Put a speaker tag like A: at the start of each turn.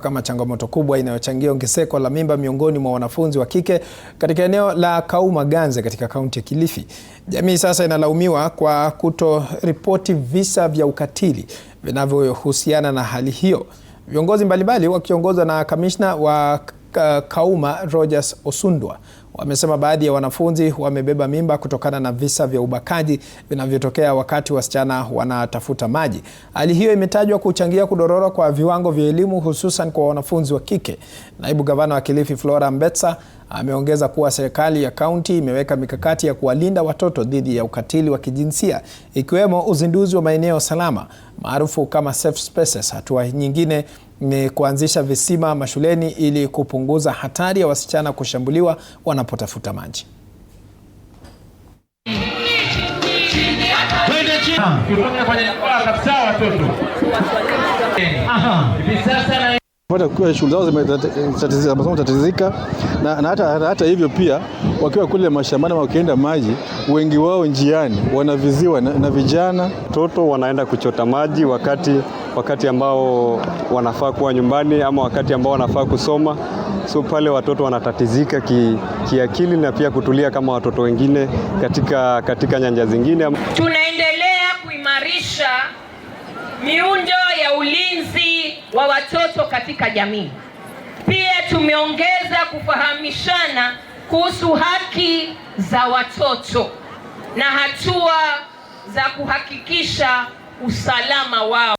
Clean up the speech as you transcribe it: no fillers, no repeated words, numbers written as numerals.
A: kama changamoto kubwa inayochangia ongezeko la mimba miongoni mwa wanafunzi wa kike katika eneo la Kauma Ganze katika kaunti ya Kilifi. Jamii sasa inalaumiwa kwa kutoripoti visa vya ukatili vinavyohusiana na hali hiyo. Viongozi mbalimbali wakiongozwa na kamishna wa Kauma Rogers Osundwa wamesema baadhi ya wanafunzi wamebeba mimba kutokana na visa vya ubakaji vinavyotokea wakati wasichana wanatafuta maji. Hali hiyo imetajwa kuchangia kudorora kwa viwango vya elimu hususan kwa wanafunzi wa kike. Naibu gavana wa Kilifi Flora Mbetsa ameongeza kuwa serikali ya kaunti imeweka mikakati ya kuwalinda watoto dhidi ya ukatili wa kijinsia, ikiwemo uzinduzi wa maeneo salama maarufu kama safe spaces. Hatua nyingine ni kuanzisha visima mashuleni ili kupunguza hatari ya wasichana kushambuliwa wanapotafuta maji.
B: Shule zao zimetatizika na hata hivyo pia wakiwa kule mashambani wakienda maji, wengi wao njiani wanaviziwa na vijana.
C: Watoto wanaenda kuchota maji wakati ambao wanafaa kuwa nyumbani ama wakati ambao wanafaa kusoma. So pale watoto wanatatizika kiakili na pia kutulia kama watoto wengine katika nyanja zingine.
D: Tunaendelea kuimarisha miundo ya ulinzi wa watoto katika jamii. Pia tumeongeza kufahamishana kuhusu haki za watoto na hatua za kuhakikisha usalama wao.